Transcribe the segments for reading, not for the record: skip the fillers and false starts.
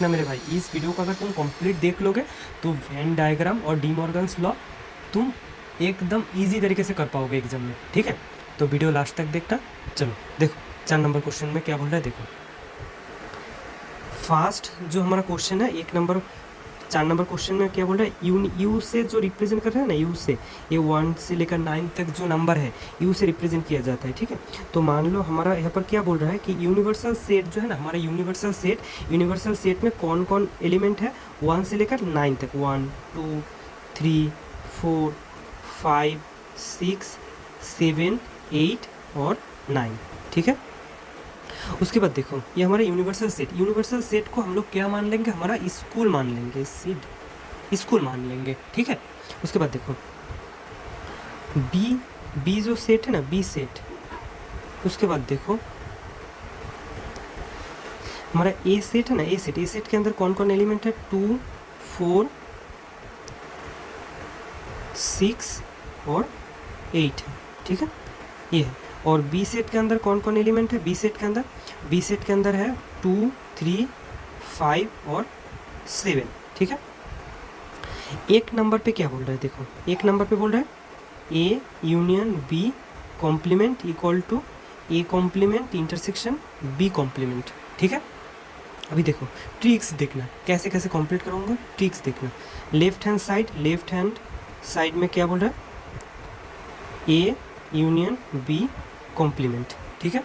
ना मेरे भाई, इस वीडियो को अगर तुम कंप्लीट देख लोगे तो वेन डायग्राम और डी मॉर्गन्स लॉ तुम एकदम इजी तरीके से कर पाओगे एग्जाम में। ठीक है, तो वीडियो लास्ट तक देखना। चलो देखो 4 नंबर क्वेश्चन में क्या बोल रहा है। देखो फास्ट जो हमारा क्वेश्चन है 4 नंबर क्वेश्चन में क्या बोल रहा है, यू से जो रिप्रेजेंट कर रहा है ना, यू से ये 1 से लेकर 9 तक जो नंबर है यू से रिप्रेजेंट किया जाता है। ठीक है, तो मान लो हमारा यहाँ पर क्या बोल रहा है कि यूनिवर्सल सेट जो है ना, हमारा यूनिवर्सल सेट में कौन कौन एलिमेंट है 1 से लेकर 9 तक, 1 2 3 4 5 6 7 8 और 9। ठीक है, उसके बाद देखो ये हमारा यूनिवर्सल सेट को हम लोग क्या मान लेंगे, हमारा स्कूल मान लेंगे, स्कूल मान लेंगे। ठीक है, उसके बाद देखो बी जो सेट है ना, बी सेट, उसके बाद देखो हमारा ए सेट है ना, ए सेट के अंदर कौन कौन एलिमेंट है, 2 4 6 और 8 है। ठीक है, ये है। और बी सेट के अंदर कौन कौन एलिमेंट है, बी सेट के अंदर है 2 3 5 और 7। ठीक है, एक नंबर पे क्या बोल रहा है, देखो एक नंबर पे बोल रहा है A union B complement equal to A complement intersection B complement. ठीक है, अभी देखो ट्रिक्स देखना कैसे कैसे कंप्लीट करूँगा, ट्रिक्स देखना। लेफ्ट हैंड साइड में क्या बोल रहा है, ए यूनियन बी कॉम्प्लीमेंट। ठीक है,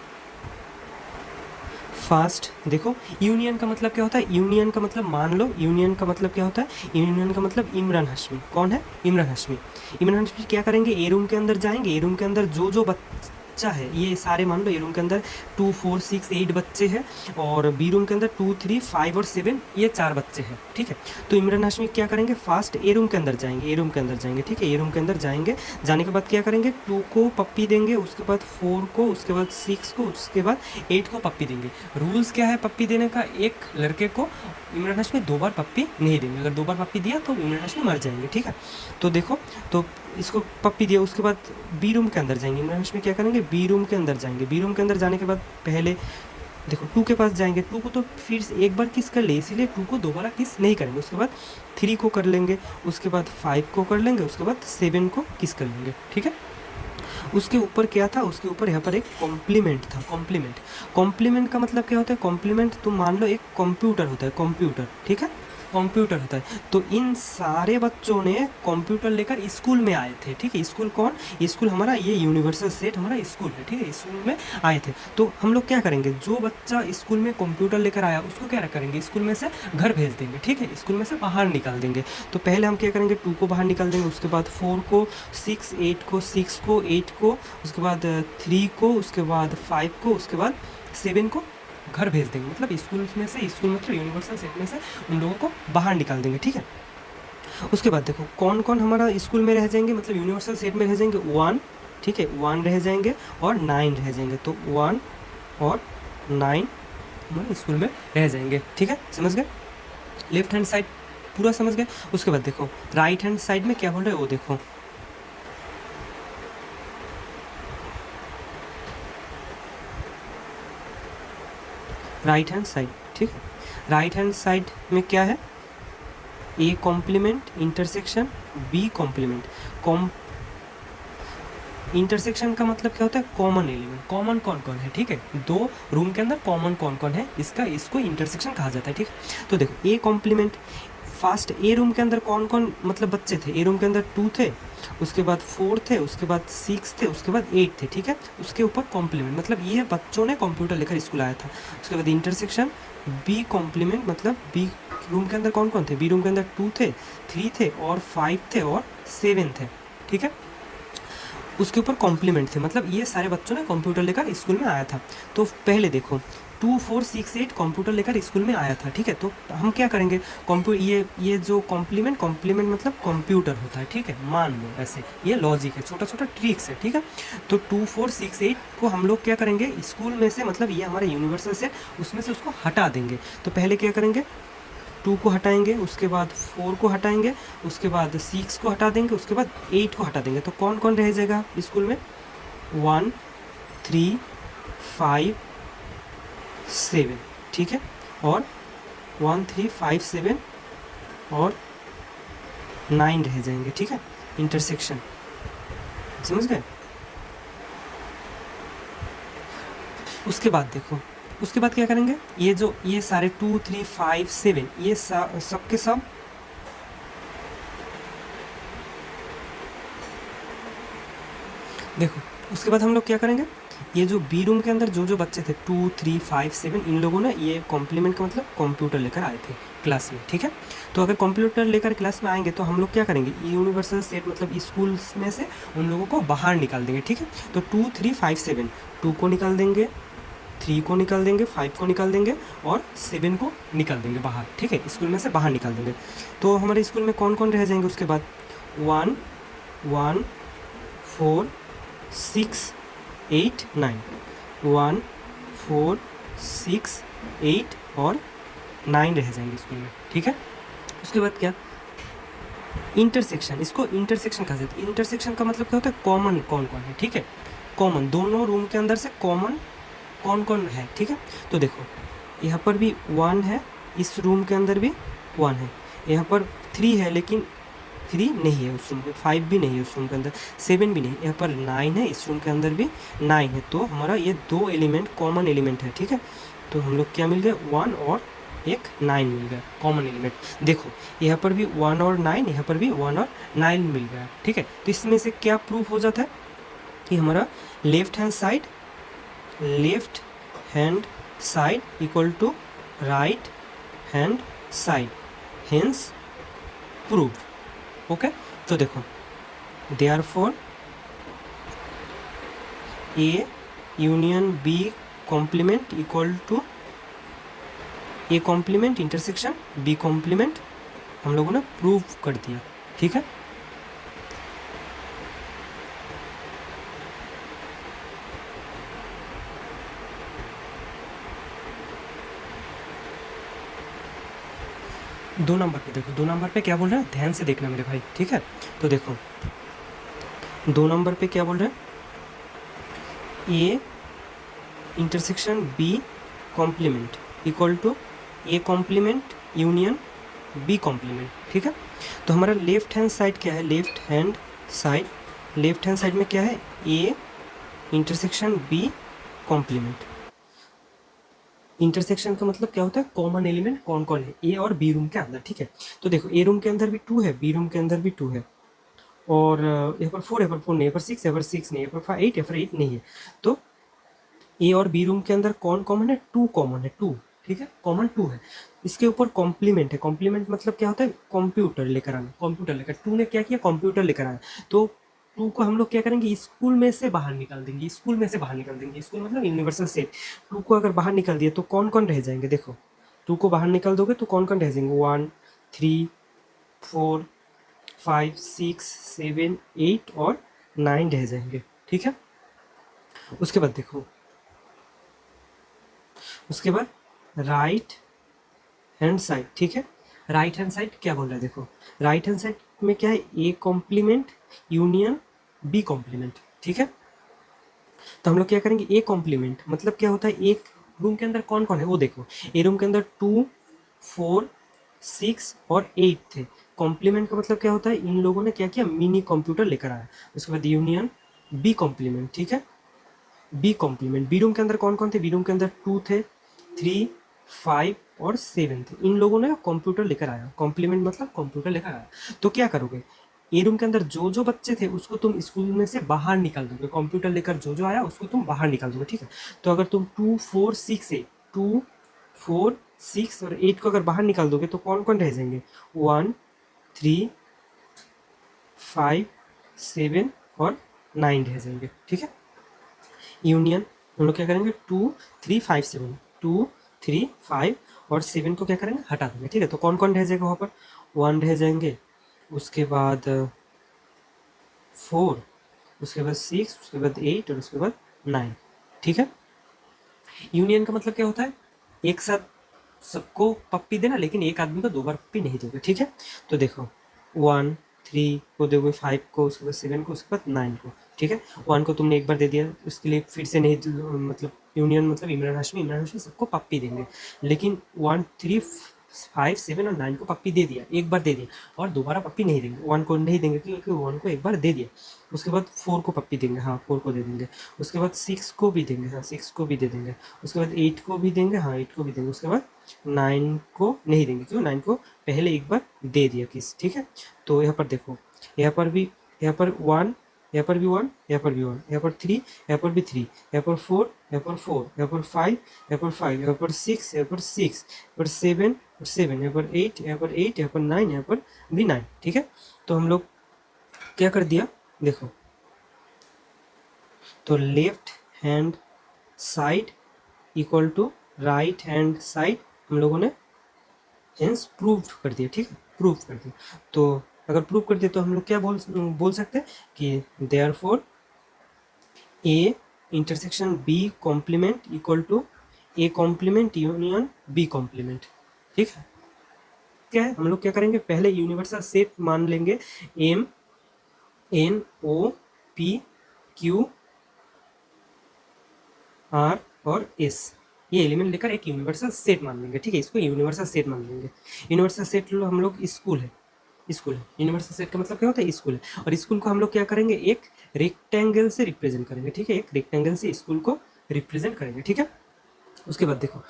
फास्ट देखो यूनियन का मतलब क्या होता है, यूनियन का मतलब मान लो, यूनियन का मतलब क्या होता है, यूनियन का मतलब इमरान हाशमी। कौन है, इमरान हाशमी क्या करेंगे, ए रूम के अंदर जाएंगे, ए रूम के अंदर जो बच्चा है ये सारे मान लो, ए रूम के अंदर 2 4 6 8 बच्चे हैं और बी रूम के अंदर 2 3 5 और 7 ये 4 बच्चे हैं। ठीक है, तो इमरान हाशमी क्या करेंगे, फास्ट ए रूम के अंदर जाएंगे। ठीक है, ए रूम के अंदर जाएंगे, जाने के बाद क्या करेंगे, 2 को पप्पी देंगे, उसके बाद 4 को, उसके बाद 6 को, उसके बाद 8 को पप्पी देंगे। रूल्स क्या है पप्पी देने का, एक लड़के को इमरान हाशमी 2 बार पप्पी नहीं देंगे, अगर 2 बार पप्पी दिया तो इमरान हाशमी मर जाएंगे। ठीक है, तो देखो तो इसको पप्पी दिया, उसके बाद बी रूम के अंदर जाएंगे, इमरान हाशमी क्या करेंगे, बी रूम के अंदर जाएंगे। बी रूम के अंदर जाने के बाद पहले देखो 2 के पास जाएंगे, 2 को तो फिर से एक बार किस कर ले, इसीलिए 2 को दोबारा किस नहीं करेंगे। उसके बाद 3 को कर लेंगे, उसके बाद 5 को कर लेंगे, उसके बाद 7 को किस कर लेंगे। ठीक है, उसके ऊपर क्या था, उसके ऊपर यहाँ पर एक कॉम्प्लीमेंट था। कॉम्प्लीमेंट का मतलब क्या होता है, कॉम्प्लीमेंट तुम मान लो एक कंप्यूटर होता है, कंप्यूटर। ठीक है, कंप्यूटर होता है। तो इन सारे बच्चों ने कंप्यूटर लेकर स्कूल में आए थे। ठीक है, स्कूल कौन, स्कूल हमारा ये यूनिवर्सल सेट हमारा स्कूल है। ठीक है, स्कूल में आए थे। तो हम लोग क्या करेंगे, जो बच्चा स्कूल में कंप्यूटर लेकर आया उसको क्या करेंगे, स्कूल में से घर भेज देंगे। ठीक है, स्कूल में से बाहर निकाल देंगे। तो पहले हम क्या करेंगे, 2 को बाहर निकाल देंगे, उसके बाद 4 को, 6 को 8 को, उसके बाद 3 को, उसके बाद 5 को, उसके बाद 7 को घर भेज देंगे। मतलब स्कूल में से, स्कूल मतलब यूनिवर्सल सेट में से उन लोगों को बाहर निकाल देंगे। ठीक है, उसके बाद देखो कौन कौन हमारा स्कूल में रह जाएंगे, मतलब यूनिवर्सल सेट में रह जाएंगे 1। ठीक है, 1 रह जाएंगे और 9 रह जाएंगे। तो 1 और 9 हमारे स्कूल में रह जाएंगे। ठीक है, समझ गए, लेफ्ट हैंड साइड पूरा समझ गए। उसके बाद देखो राइट हैंड साइड में क्या बोल रहे हैं वो देखो, राइट हैंड साइड। ठीक है, राइट हैंड साइड में क्या है, A complement intersection B complement. Intersection का मतलब क्या होता है, कॉमन एलिमेंट, कॉमन कौन कौन है। ठीक है, 2 रूम के अंदर कॉमन कौन कौन है, इसको इंटरसेक्शन कहा जाता है। ठीक है, तो देखो A complement, first A room के अंदर कौन कौन मतलब बच्चे थे, ए रूम के अंदर 2 थे, उसके बाद 4 थे, उसके बाद 6 थे, उसके बाद 8 थे। ठीक है, उसके ऊपर कॉम्प्लीमेंट मतलब ये बच्चों ने कंप्यूटर लेकर स्कूल आया था। उसके बाद इंटरसेक्शन बी कॉम्प्लीमेंट मतलब बी रूम के अंदर कौन कौन थे, बी रूम के अंदर 2 थे, 3 थे और 5 थे और 7 थे। ठीक है, उसके ऊपर कॉम्प्लीमेंट थे, मतलब ये सारे बच्चों ने कंप्यूटर लेकर स्कूल में आया था। तो पहले देखो 2 4 6 8 कंप्यूटर लेकर स्कूल में आया था। ठीक है, तो हम क्या करेंगे, ये जो कॉम्प्लीमेंट मतलब कंप्यूटर होता है। ठीक है, मान लो ऐसे, ये लॉजिक है, छोटा छोटा ट्रिक्स है। ठीक है, तो 2 4 6 8 को हम लोग क्या करेंगे, स्कूल में से मतलब ये हमारे यूनिवर्सल से उसमें से उसको हटा देंगे। तो पहले क्या करेंगे, 2 को हटाएंगे, उसके बाद 4 को हटाएंगे, उसके बाद 6 को हटा देंगे, उसके बाद 8 को हटा देंगे। तो कौन कौन रह जाएगा स्कूल में, 1 3 5 7। ठीक है, और 1357 और 9 रह जाएंगे, ठीक है, इंटरसेक्शन, समझ गए। उसके बाद देखो, उसके बाद क्या करेंगे, ये सारे 2 3 5 7 ये सब के सब देखो, उसके बाद हम लोग क्या करेंगे, ये जो बी रूम के अंदर जो बच्चे थे 2 3 5 7 इन लोगों ने ये कॉम्प्लीमेंट का मतलब कंप्यूटर लेकर आए थे क्लास में, ठीक है। तो अगर कंप्यूटर लेकर क्लास में आएंगे तो हम लोग क्या करेंगे, यूनिवर्सल सेट मतलब स्कूल में से उन लोगों को बाहर निकाल देंगे, ठीक है। तो 2 3 5 7 2 को निकाल देंगे, 3 को निकाल देंगे, 5 को निकाल देंगे और 7 को निकाल देंगे बाहर, ठीक है, स्कूल में से बाहर निकाल देंगे। तो हमारे स्कूल में कौन कौन रह जाएंगे उसके बाद, 1 1 4 6 8 9 1 4 6 8 और 9 रह जाएंगे स्कूल में, ठीक है। उसके बाद क्या, इंटरसेक्शन, इसको इंटरसेक्शन कहा जाता है। इंटरसेक्शन का मतलब क्या होता है, कॉमन कौन कौन है, ठीक है, कॉमन दोनों रूम के अंदर से कॉमन कौन कौन है, ठीक है। तो देखो यहाँ पर भी 1 है, इस रूम के अंदर भी 1 है, यहाँ पर 3 है लेकिन 3 नहीं है उस रूम में, 5 भी नहीं है उस रूम के अंदर, 7 भी नहीं, यहाँ पर 9 है, इस रूम के अंदर भी 9 है। तो हमारा ये 2 एलिमेंट कॉमन एलिमेंट है, ठीक है। तो हम लोग क्या मिल गए, 1 और एक 9 मिल गया कॉमन एलिमेंट। देखो यहाँ पर भी 1 और 9, यहाँ पर भी 1 और 9 मिल गया, ठीक है। तो इसमें से क्या प्रूफ हो जाता है कि हमारा left hand side equal to right hand side, hence prove, okay. तो देखो therefore A union B complement equal to A complement intersection B complement, हम लोगों ने प्रूव कर दिया, ठीक है। दो नंबर पे देखो, 2 नंबर पे क्या बोल रहे हैं, ध्यान से देखना मेरे भाई, ठीक है। तो देखो 2 नंबर पे क्या बोल रहे हैं, A intersection B complement equal to A complement union B complement, ठीक है। तो हमारा लेफ्ट हैंड साइड क्या है, लेफ्ट हैंड साइड में क्या है, A intersection B complement. Intersection का मतलब क्या होता है, कॉमन एलिमेंट कौन कौन है ए और बी रूम के अंदर, ठीक है। तो देखो ए रूम के अंदर भी 2 है, बी रूम के अंदर भी 2 है, और यहाँ पर 4, यहाँ पर 4 नहीं, यहाँ पर 6, यहाँ पर 6 नहीं, यहाँ पर 8, यहाँ पर 8 नहीं है। तो ए और बी रूम के अंदर कौन कॉमन है, 2 कॉमन है, 2, ठीक है, कॉमन 2 है। इसके ऊपर कॉम्प्लीमेंट है, कॉम्प्लीमेंट मतलब क्या होता है, कंप्यूटर लेकर आना, कंप्यूटर लेकर, 2 ने क्या किया, कंप्यूटर लेकर आया। तो 2 को हम लोग क्या करेंगे, स्कूल में से बाहर निकाल देंगे, स्कूल में से बाहर निकाल देंगे, स्कूल मतलब यूनिवर्सल सेट। 2 को अगर बाहर निकाल दिया तो कौन कौन रह जाएंगे, देखो 2 को बाहर निकाल दोगे तो कौन कौन रह जाएंगे, 1 3 4 5 6 7 8 और 9 रह जाएंगे, ठीक है। उसके बाद देखो, उसके बाद राइट हैंड साइड, ठीक है। राइट हैंड साइड क्या बोल रहा है, देखो राइट हैंड साइड में क्या है, A complement union B complement, ठीक है। तो हम लोग क्या करेंगे, ए कॉम्प्लीमेंट मतलब क्या होता है, एक रूम के अंदर कौन कौन है वो देखो, ए रूम के अंदर 2 4 6 और 8 थे। कॉम्प्लीमेंट का मतलब क्या होता है, इन लोगों ने क्या किया, मिनी कंप्यूटर लेकर आया। उसके बाद यूनियन बी कॉम्प्लीमेंट, ठीक है, बी कॉम्प्लीमेंट। बी रूम के अंदर कौन कौन थे, बी रूम के अंदर 2 थे, 3 5 और 7 थे। इन लोगों ने कंप्यूटर लेकर आया, कॉम्प्लीमेंट मतलब कंप्यूटर लेकर आया। तो क्या करोगे, ए रूम के अंदर जो बच्चे थे उसको तुम स्कूल में से बाहर निकाल दोगे, कंप्यूटर लेकर जो आया उसको तुम बाहर निकाल दोगे, ठीक है। तो अगर तुम 2 4 6 8 2 4 6 और 8 को अगर बाहर निकाल दोगे तो कौन कौन रह जाएंगे, 1 3 5 7 और 9 रह जाएंगे, ठीक है। यूनियन हम लोग क्या करेंगे, 2 3 5 7 2 3 5 और 7 को क्या करेंगे, हटा देंगे, ठीक है। तो कौन कौन रह जाएगा वहाँ पर, 1 रह जाएंगे, उसके बाद 4, उसके बाद 6, उसके बाद 8 और उसके बाद 9, ठीक है। यूनियन का मतलब क्या होता है, एक साथ सबको पप्पी देना, लेकिन एक आदमी को 2 बार पप्पी नहीं दोगे, ठीक है। तो देखो 1 3 को दोगे, 5 को, उसके बाद 7 को, उसके बाद 9 को, ठीक है। 1 को तुमने एक बार दे दिया, उसके लिए फिर से नहीं, मतलब यूनियन मतलब इमरान हाशमी सबको पप्पी देंगे, लेकिन 1 3 5, 7 और 9 को पप्पी दे दिया, एक बार दे दिया, और दोबारा पप्पी नहीं देंगे, 1 को नहीं देंगे क्योंकि 1 को एक बार दे दिया। उसके बाद 4 को पप्पी देंगे, हाँ 4 को दे देंगे। उसके बाद 6 को भी देंगे, हाँ 6 को भी दे देंगे। उसके बाद 8 को भी देंगे, हाँ 8 को भी देंगे। उसके बाद 9 को नहीं देंगे, क्यों, 9 को पहले एक बार दे दिया किस, ठीक है। तो यहाँ पर देखो, यहाँ पर भी, यहाँ पर 1, यहाँ पर भी 1, यहाँ पर भी 1, यहाँ पर 3, यहाँ पर भी 3, यहाँ पर 4, यहाँ पर 4, यहाँ पर 5, यहाँ पर 5, यहाँ पर 6, यहाँ पर 6, यहाँ पर 7, 7, यहाँ पर 8, यहाँ पर 8, यहाँ पर 9, यहाँ पर भी 9, ठीक है। तो हम लोग क्या कर दिया, देखो, तो left hand side equal to right hand side हम लोगों ने हेंस प्रूव कर दिया, ठीक है, प्रूव कर दिया। तो अगर प्रूव कर दिया तो हम लोग क्या बोल सकते हैं कि therefore A intersection B complement equal to A complement union B complement, ठीक है। क्या है, हम लोग क्या करेंगे, पहले यूनिवर्सल सेट मान लेंगे M N O P Q R और एस, ये एलिमेंट लेकर एक यूनिवर्सल सेट मान लेंगे, ठीक है, इसको यूनिवर्सल सेट मान लेंगे। यूनिवर्सल सेट लो हम लोग स्कूल है, स्कूल है, यूनिवर्सल सेट का मतलब क्या होता है, स्कूल है। और स्कूल को हम लोग क्या करेंगे, एक रेक्टेंगल से रिप्रेजेंट करेंगे, ठीक है, एक रेक्टेंगल से स्कूल को रिप्रेजेंट करेंगे, ठीक है। उसके बाद देखो,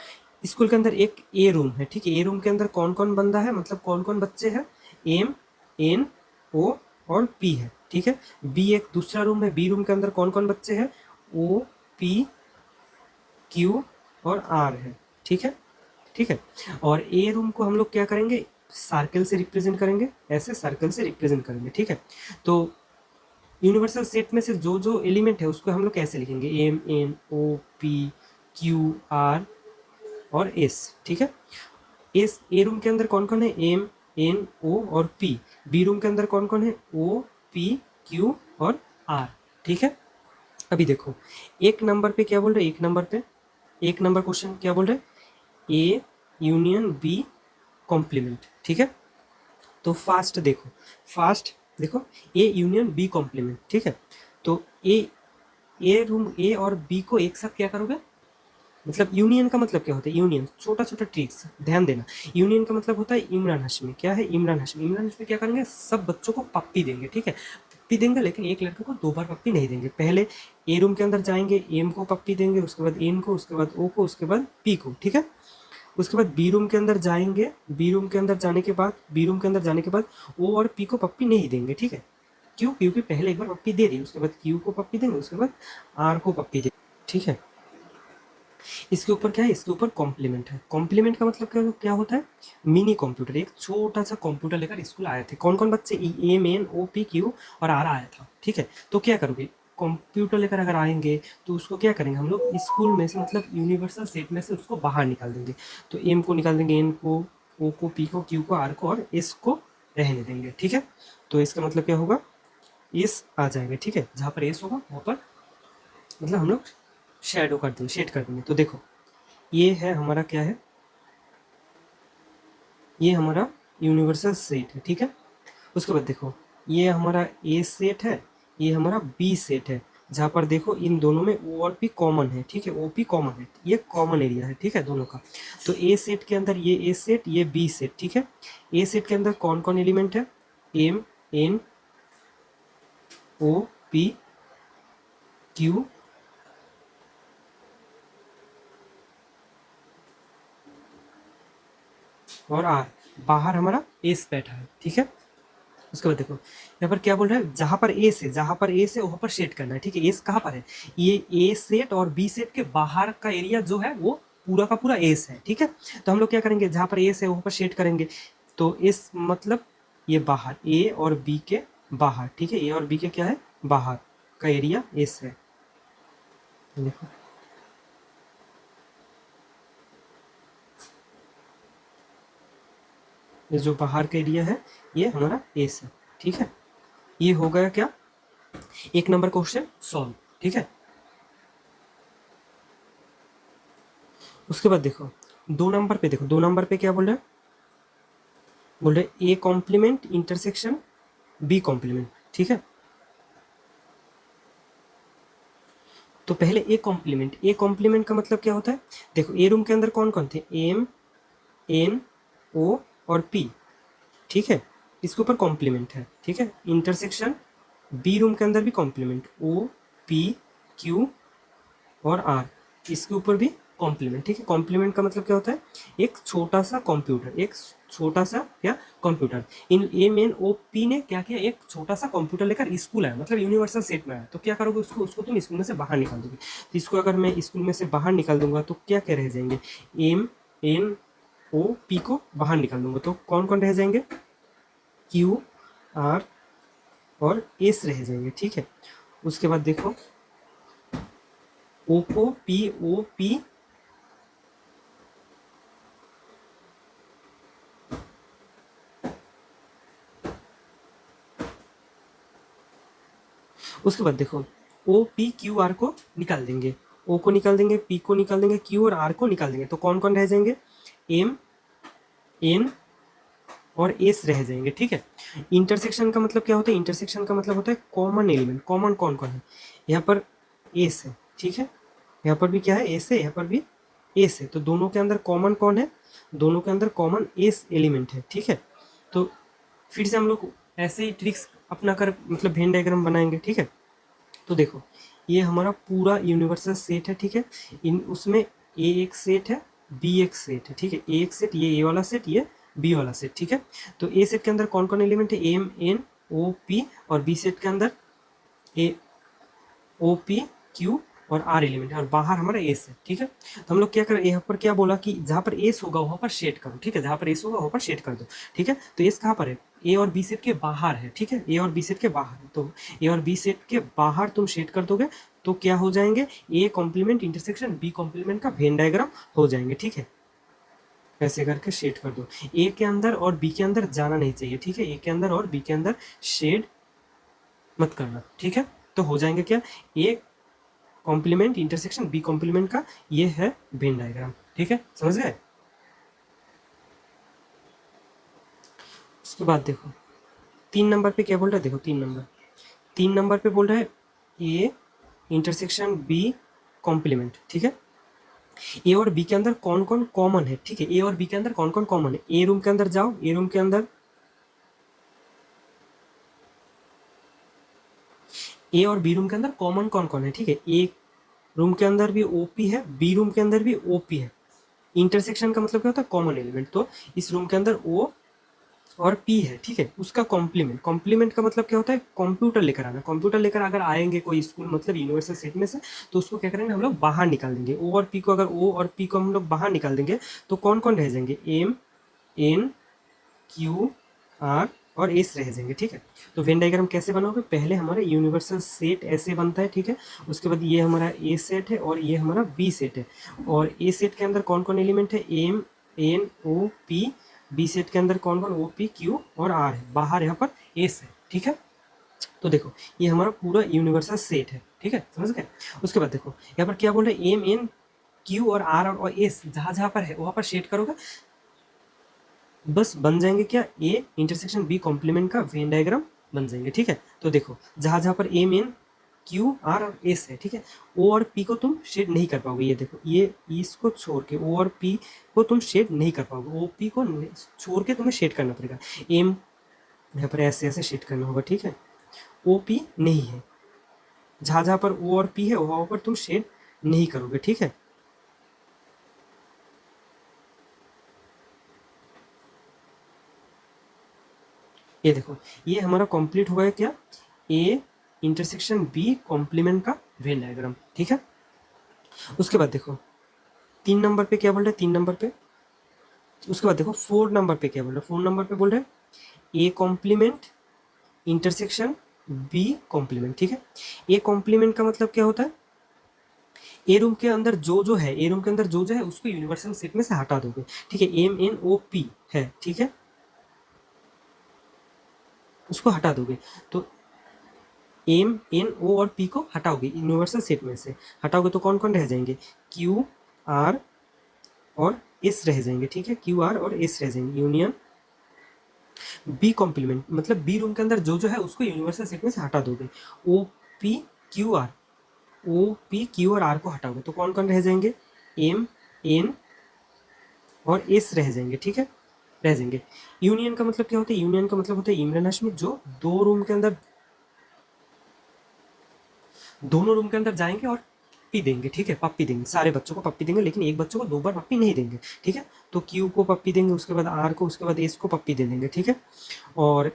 स्कूल के अंदर एक ए रूम है, ठीक है, ए रूम के अंदर कौन कौन बंदा है, मतलब कौन कौन बच्चे हैं, एम एन ओ और पी है, ठीक है। बी एक दूसरा रूम है, बी रूम के अंदर कौन कौन बच्चे हैं, ओ पी क्यू और आर है, ठीक है, ठीक है। और ए रूम को हम लोग क्या करेंगे, सर्कल से रिप्रेजेंट करेंगे, ऐसे सर्कल से रिप्रेजेंट करेंगे, ठीक है। तो यूनिवर्सल सेट में से जो जो एलिमेंट है उसको हम लोग कैसे लिखेंगे, M N O P Q R और एस, ठीक है। एस ए रूम के अंदर कौन कौन है, एम एन ओ और पी। बी रूम के अंदर कौन कौन है, ओ पी क्यू और आर, ठीक है। अभी देखो, एक नंबर पे क्या बोल रहे, एक नंबर पे, एक नंबर क्वेश्चन क्या बोल रहे, ए यूनियन बी कॉम्प्लीमेंट, ठीक है। तो फास्ट देखो, फास्ट देखो, ए यूनियन बी कॉम्प्लीमेंट, ठीक है। तो ए रूम ए और बी को एक साथ क्या करोगे, मतलब यूनियन का मतलब क्या होता है, यूनियन, छोटा छोटा ट्रिक्स ध्यान देना। यूनियन का मतलब होता है इमरान हाशमी, क्या है, इमरान हाशमी। इमरान हाशमी क्या करेंगे, सब बच्चों को पप्पी देंगे, ठीक है, पप्पी देंगे, लेकिन एक लड़के को 2 बार पप्पी नहीं देंगे। पहले ए रूम के अंदर जाएंगे, एम को पप्पी देंगे, उसके बाद एन को, उसके बाद ओ को, उसके बाद पी को, ठीक है। उसके बाद बी रूम के अंदर जाएंगे, बी रूम के अंदर जाने के बाद, बी रूम के अंदर जाने के बाद ओ और पी को पप्पी नहीं देंगे, ठीक है। क्यों, क्योंकि पहले एक बार पप्पी दे दी, उसके बाद क्यू को पप्पी देंगे, उसके बाद आर को पप्पी देंगे, ठीक है। इसके ऊपर क्या है, इसके ऊपर कॉम्प्लीमेंट है। कॉम्प्लीमेंट का मतलब क्या क्या होता है, मिनी कंप्यूटर, एक छोटा सा कंप्यूटर लेकर स्कूल आए थे, कौन कौन बच्चे, M N O P Q और आर आया था, ठीक है। तो क्या करोगे, कंप्यूटर लेकर अगर आएंगे तो उसको क्या करेंगे हम लोग, स्कूल में से, मतलब यूनिवर्सल सेट में से उसको बाहर निकाल देंगे। तो एम को निकाल देंगे, एन को, ओ को, पी को, क्यू को, आर को और एस को रहने देंगे, ठीक है। तो इसका मतलब क्या होगा, एस आ जाएंगे, ठीक है, जहाँ पर एस होगा वहाँ पर मतलब हम लोग शेडो कर देंगे, शेड कर देंगे। तो देखो, ये है हमारा क्या है, ये हमारा यूनिवर्सल सेट है, ठीक है। उसके बाद देखो, ये हमारा ए सेट है, ये हमारा बी सेट है, जहाँ पर देखो इन दोनों में ओ और पी कॉमन है, ठीक है, ओ पी कॉमन है, ये कॉमन एरिया है, ठीक है, दोनों का। तो ए सेट के अंदर ये ए सेट, ये बी सेट, ठीक है। ए सेट के अंदर कौन कौन एलिमेंट है, M N O P Q और आर, बाहर हमारा एस बैठा है, ठीक है। उसके बाद देखो, यहाँ पर क्या बोल रहा है, जहां पर ए से, जहां पर ए से वहां पर सेट करना है, ठीक है। एस कहाँ पर है, ये ए सेट और बी सेट के बाहर का एरिया जो है वो पूरा का पूरा एस है, ठीक है। तो हम लोग क्या करेंगे, जहां पर एस है वहां पर सेट करेंगे। तो एस मतलब ये बाहर, ए और बी के बाहर, ठीक है, ए और बी के क्या है, बाहर का एरिया एस है, देखो। ये जो बाहर का एरिया है ये हमारा एस है, ठीक है। ये हो गया क्या, एक नंबर क्वेश्चन सॉल्व, ठीक है। उसके बाद देखो, 2 नंबर पे देखो, 2 नंबर पे क्या बोल रहे हैं, बोल रहे A complement intersection B complement, ठीक है। तो पहले ए कॉम्प्लीमेंट का मतलब क्या होता है, देखो ए रूम के अंदर कौन कौन थे, एम एन ओ और पी, ठीक है, इसके ऊपर कॉम्प्लीमेंट है, ठीक है। इंटरसेक्शन बी रूम के अंदर भी कॉम्प्लीमेंट, ओ पी क्यू और आर, इसके ऊपर भी कॉम्प्लीमेंट, ठीक है। कॉम्प्लीमेंट का मतलब क्या होता है, एक छोटा सा कंप्यूटर, एक छोटा सा क्या कंप्यूटर। इन एम एन ओ पी ने क्या किया, एक छोटा सा कंप्यूटर लेकर स्कूल आया, मतलब यूनिवर्सल सेट में आया, तो क्या करोगे उसको, उसको तुम स्कूल में से बाहर निकाल दोगे। तो इसको अगर मैं स्कूल में से बाहर निकाल दूंगा तो क्या क्या रह जाएंगे, एम एन ओ पी को बाहर निकाल दूंगा तो कौन कौन रह जाएंगे, क्यू आर और एस रह जाएंगे, ठीक है। उसके बाद देखो ओ को पी ओ पी, उसके बाद देखो ओ पी क्यू आर को निकाल देंगे, ओ को निकाल देंगे, पी को निकाल देंगे, क्यू और आर को निकाल देंगे, तो कौन कौन रह जाएंगे, एम एन और एस रह जाएंगे, ठीक है। इंटरसेक्शन का मतलब क्या होता है, इंटरसेक्शन का मतलब होता है कॉमन एलिमेंट, कॉमन कौन कौन है, यहाँ पर एस है, ठीक है, यहाँ पर भी क्या है, एस है, यहाँ पर भी एस है, तो दोनों के अंदर कॉमन कौन है, दोनों के अंदर कॉमन एस एलिमेंट है, ठीक है। तो फिर से हम लोग ऐसे ही ट्रिक्स अपना कर मतलब वेन डायग्राम बनाएंगे, ठीक है। तो देखो ये हमारा पूरा यूनिवर्सल सेट है, ठीक है। इन उसमें ए एक सेट है, बी एक सेट है, ठीक है, ए एक सेट, ये ए वाला सेट, ये बी वाला सेट, ठीक है। तो ए सेट के अंदर कौन कौन एलिमेंट है, एम एन ओ पी, और बी सेट के अंदर ए ओ पी क्यू और आर एलिमेंट है, और बाहर हमारा एस है, ठीक है। तो हम लोग क्या करें, यहाँ पर क्या बोला कि जहाँ पर एस होगा वहाँ पर शेड करो, ठीक है, जहाँ पर एस होगा वहाँ पर शेड कर दो, ठीक है। तो एस कहाँ पर है, ए और बी सेट के बाहर है, ठीक है, ए और बी सेट के बाहर है, तो ए और बी सेट के बाहर तुम शेड कर दोगे तो क्या हो जाएंगे, A complement intersection B complement का वेन डायग्राम हो जाएंगे, ठीक है। ऐसे करके शेड कर दो, ए के अंदर और बी के अंदर जाना नहीं चाहिए, ठीक है, ए के अंदर और बी के अंदर शेड मत करना, ठीक है। तो हो जाएंगे क्या, A complement intersection B complement का ये है वेन डायग्राम, ठीक है, समझ गए। उसके बाद देखो 3 नंबर पे क्या बोल रहा है, देखो 3 नंबर, 3 नंबर पे बोल रहा है ए इंटरसेक्शन बी कॉम्प्लीमेंट, ठीक है। ए और बी के अंदर कौन कौन कॉमन है, ठीक है, ए और बी के अंदर कौन कौन कॉमन है, ए रूम के अंदर जाओ, ए रूम के अंदर ए और बी रूम के अंदर कॉमन कौन कौन है, ठीक है, ए रूम के अंदर भी ओपी है, बी रूम के अंदर भी ओपी है। इंटरसेक्शन का मतलब क्या होता है, कॉमन एलिमेंट, तो इस रूम के अंदर ओ और पी है, ठीक है, उसका कॉम्प्लीमेंट, कॉम्प्लीमेंट का मतलब क्या होता है, कंप्यूटर लेकर आना, कंप्यूटर लेकर अगर आएंगे कोई स्कूल मतलब यूनिवर्सल सेट में से, तो उसको क्या करेंगे हम लोग बाहर निकाल देंगे, ओ और पी को, अगर ओ और पी को हम लोग बाहर निकाल देंगे तो कौन कौन रह जाएंगे, एम एन क्यू आर और एस रह जाएंगे, ठीक है। तो वेन डायग्राम कैसे बनाओगे, पहले हमारा यूनिवर्सल सेट ऐसे बनता है, ठीक है। उसके बाद ये हमारा ए सेट है और ये हमारा बी सेट है, और ए सेट के अंदर कौन कौन एलिमेंट है, M N O P, B set के अंदर कौन कौन ओ पी क्यू और आर है, बाहर यहाँ पर एस है, ठीक है। तो देखो ये हमारा पूरा यूनिवर्सल सेट है, ठीक है, समझ गए। उसके बाद देखो यहाँ पर क्या बोल रहे हैं, एम एन क्यू और आर और एस जहाँ जहाँ पर है वहाँ पर शेड करोगे, बस बन जाएंगे क्या, ए इंटरसेक्शन बी कॉम्प्लीमेंट का वेन डायग्राम बन जाएंगे, ठीक है। तो देखो जहाँ जहाँ पर एम एन क्यू आर और एस है, ठीक है, ओ और पी को तुम शेड नहीं कर पाओगे, ये देखो ये इसको छोड़ के ओ और पी को तुम शेड नहीं कर पाओगे, ओ पी को छोड़ के तुम्हें शेड करना पड़ेगा, एम यहाँ पर ऐसे ऐसे शेड करना होगा, ठीक है। ओ पी नहीं है, जहाँ जहाँ पर ओ और पी है वहाँ पर तुम शेड नहीं करोगे, ठीक है। ये देखो ये हमारा कंप्लीट हो गया क्या, ए इंटरसेक्शन बी कॉम्प्लीमेंट का वेन डायग्राम, ठीक है। उसके बाद देखो 3 नंबर पे क्या बोल रहे हैं, 3 नंबर पे, उसके बाद देखो 4 नंबर पे क्या बोल रहे हैं, 4 नंबर पे बोल रहे हैं A complement intersection B complement, ठीक है। ए कॉम्प्लीमेंट का मतलब क्या होता है, ए रूम के अंदर जो है, ए रूम के अंदर जो है उसको यूनिवर्सल सेट में से हटा दोगे, ठीक है, एम एन ओ पी है, ठीक है, उसको हटा दोगे, तो एम एन ओ और पी को हटाओगे यूनिवर्सल सेट में से, हटाओगे तो कौन कौन रह जाएंगे, क्यू आर और एस रह जाएंगे, ठीक है, क्यू आर और एस रह जाएंगे, यूनियन बी कॉम्प्लीमेंट, मतलब बी रूम के अंदर जो है उसको यूनिवर्सल सेट में से हटा दोगे, O P Q R, O P Q और आर को हटाओगे तो कौन कौन रह जाएंगे, एम एन और एस रह जाएंगे, ठीक है, रह जाएंगे। यूनियन का मतलब क्या होता है? यूनियन का मतलब होता है इमरान हाशमी जो दो रूम के अंदर, दोनों रूम के अंदर जाएंगे और पप्पी देंगे, ठीक है, पप्पी देंगे, सारे बच्चों को पप्पी देंगे, लेकिन एक बच्चों को दो बार पप्पी नहीं देंगे, ठीक है। तो क्यू को पप्पी देंगे, उसके बाद आर को, उसके बाद एस को पप्पी दे देंगे, ठीक है। और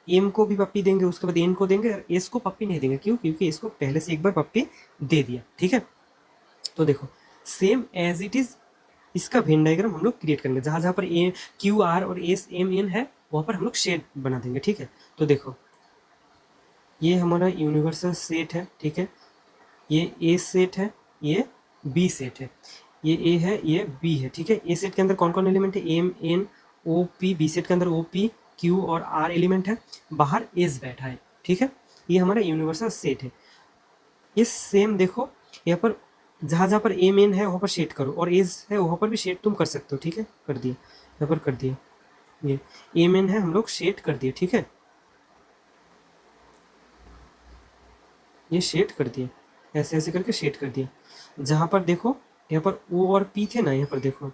एम को भी पप्पी देंगे, उसके बाद एन को देंगे, और एस को पप्पी नहीं देंगे। क्यों? क्योंकि एस को पहले से एक बार पप्पी दे दिया, ठीक है। तो देखो सेम एज इट इज इसका वेन डायग्राम हम लोग क्रिएट करेंगे। जहाँ जहाँ पर ए क्यू आर और एस एम एन है वहाँ पर हम लोग शेड बना देंगे, ठीक है। तो देखो ये हमारा यूनिवर्सल सेट है, ठीक है। ये ए सेट है, ये बी सेट है, ये ए है, ये बी है, ठीक है। ए सेट के अंदर कौन कौन एलिमेंट है? M N O P. B set के अंदर ओ पी क्यू और आर एलिमेंट है, बाहर एस बैठा है, ठीक है। ये हमारा यूनिवर्सल सेट है। ये सेम देखो यहाँ पर जहाँ जहाँ पर एम एन है वहाँ पर शेड करो, और एस है वहाँ पर भी शेड तुम कर सकते हो, ठीक है। कर दिया, यहाँ पर कर दिया। ये एम एन है, हम लोग शेड कर दिए, ठीक है। ये शेड कर दिया, ऐसे ऐसे करके शेड कर दिया। जहाँ पर देखो यहाँ पर ओ और पी थे ना, यहाँ पर देखो,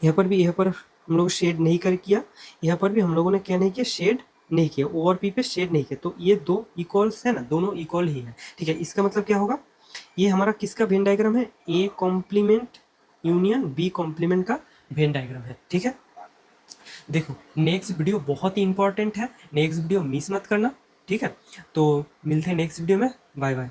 यहाँ पर भी, यहाँ पर हम लोग शेड नहीं कर किया, यहाँ पर भी हम लोगों ने क्या नहीं किया? शेड नहीं किया। ओ और पी पे शेड नहीं किया, तो ये दो इक्वल्स है ना, दोनों इक्वल ही है, ठीक है। इसका मतलब क्या होगा? ये हमारा किसका वेन डायग्राम है? A complement union B complement का वेन डायग्राम है, ठीक है। देखो नेक्स्ट वीडियो बहुत ही इंपॉर्टेंट है, नेक्स्ट वीडियो मिस मत करना, ठीक है। तो मिलते हैं नेक्स्ट वीडियो में, बाय बाय।